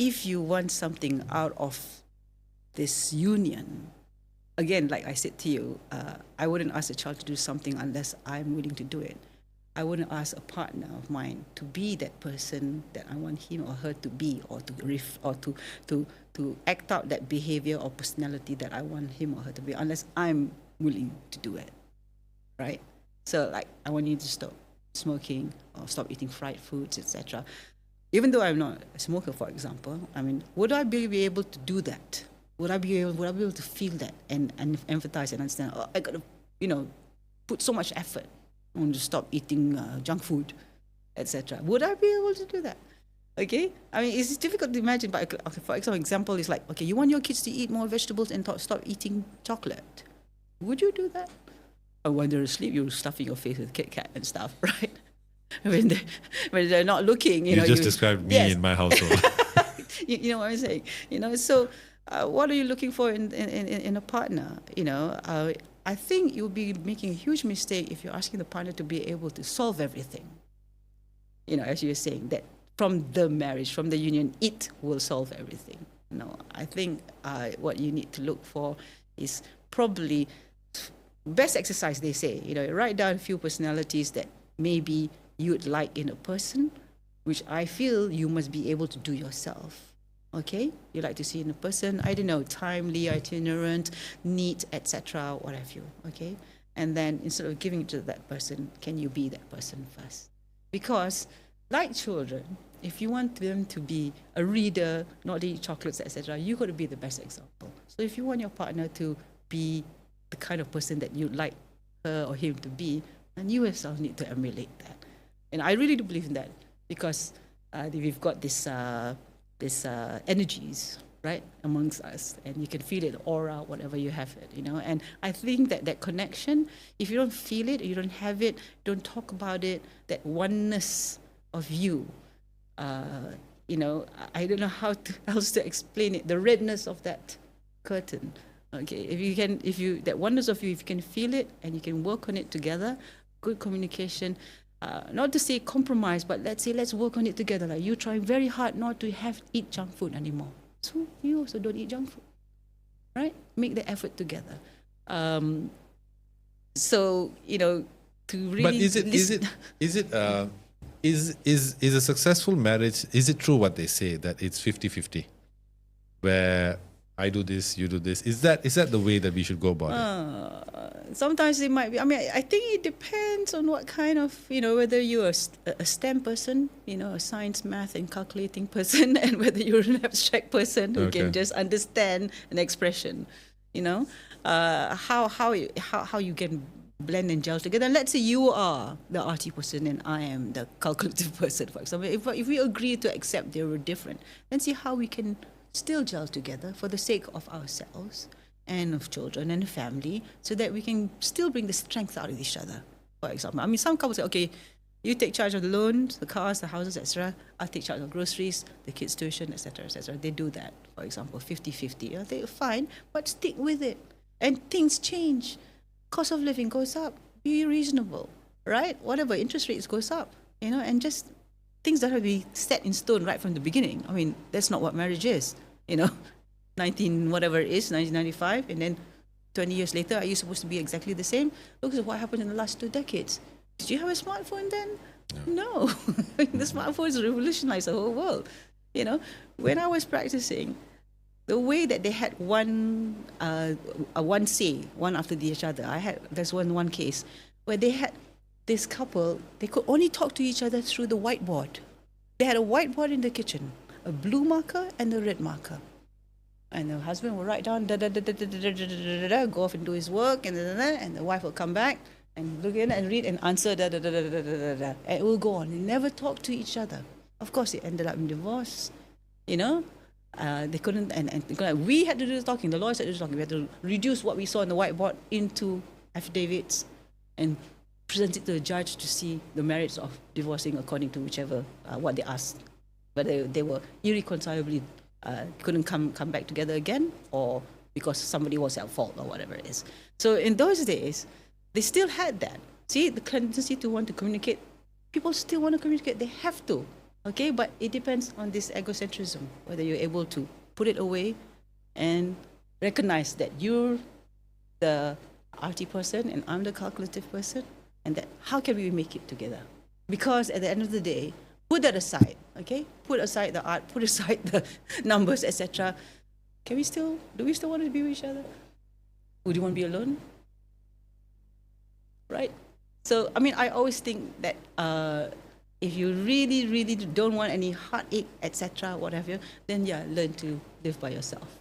if you want something out of this union, again, like I said to you, I wouldn't ask a child to do something unless I'm willing to do it. I wouldn't ask a partner of mine to be that person that I want him or her to be, or to act out that behavior or personality that I want him or her to be, unless I'm willing to do it, right? So like, I want you to stop smoking or stop eating fried foods, etc. Even though I'm not a smoker, for example, I mean, would I be able to do that? Would I be able to feel that and empathize and understand? Oh, I got to, put so much effort on to stop eating junk food, etc. Would I be able to do that? Okay, I mean, it's difficult to imagine. But for example, it's like, okay, you want your kids to eat more vegetables and stop eating chocolate. Would you do that? Or when they're asleep, you're stuffing your face with Kit Kat and stuff, right? when they're not looking, you just described me in my household. you know what I'm saying? So what are you looking for in a partner? I think you'll be making a huge mistake if you're asking the partner to be able to solve everything. As you were saying, that from the marriage, from the union, it will solve everything. No, I think what you need to look for is probably best exercise, they say. Write down a few personalities that maybe you'd like in a person, which I feel you must be able to do yourself. Okay, you like to see in a person, I don't know, timely, itinerant, neat, etc., what have you. Okay, and then instead of giving it to that person, can you be that person first? Because like children, if you want them to be a reader, not to eat chocolates, etc., you got to be the best example. So if you want your partner to be the kind of person that you'd like her or him to be, then you yourself need to emulate that. And I really do believe in that, because we've got this energies, right, amongst us, and you can feel it, aura, whatever you have it, and I think that connection, if you don't feel it, you don't have it, don't talk about it, that oneness of you, I don't know how else to explain it, the redness of that curtain. Okay, if that oneness of you, if you can feel it and you can work on it together, good communication, not to say compromise, but let's work on it together. Like, you try very hard not to eat junk food anymore, so you also don't eat junk food, right? Make the effort together. So to really. But is a successful marriage? Is it true what they say that it's 50-50, where I do this, you do this? Is that the way that we should go about it? Sometimes it might be. I mean, I think it depends on what kind of, whether you're a STEM person, a science, math, and calculating person, and whether you're an abstract person who can just understand an expression, how you can blend and gel together. And let's say you are the arty person and I am the calculative person, for example. If we agree to accept they were different, then see how we can still gel together for the sake of ourselves and of children and family, so that we can still bring the strength out of each other. For example, I mean, some couples say, okay, you take charge of the loans, the cars, the houses, etc. I'll take charge of groceries, the kids' tuition, etc., etc. They do that, for example, 50-50. They're fine, but stick with it. And things change. Cost of living goes up. Be reasonable, right? Whatever, interest rates goes up, and just things that have to be set in stone right from the beginning. I mean, that's not what marriage is, 1995, and then 20 years later, are you supposed to be exactly the same? Look at what happened in the last 2 decades. Did you have a smartphone then? No. The smartphones revolutionized the whole world. When I was practicing, the way that they had one say, one after each other. There's one case where they had this couple, they could only talk to each other through the whiteboard. They had a whiteboard in the kitchen, a blue marker and a red marker. And the husband will write down, go off and do his work, and the wife will come back and look in and read and answer, and it will go on. They never talk to each other. Of course, it ended up in divorce, They couldn't, and we had to do the talking, the lawyers had to do the talking. We had to reduce what we saw on the whiteboard into affidavits and present it to the judge to see the merits of divorcing according to whichever, what they asked. Whether they were irreconcilably, couldn't come back together again, or because somebody was at fault or whatever it is. So in those days, they still had that. See, the tendency to want to communicate. People still want to communicate. They have to. Okay, but it depends on this egocentrism, whether you're able to put it away and recognize that you're the arty person and I'm the calculative person, and that how can we make it together? Because at the end of the day, put that aside, okay? Put aside the art, put aside the numbers, etc. Do we still want to be with each other? Would you want to be alone? Right? So, I mean, I always think that if you really, really don't want any heartache, etc., whatever, then yeah, learn to live by yourself.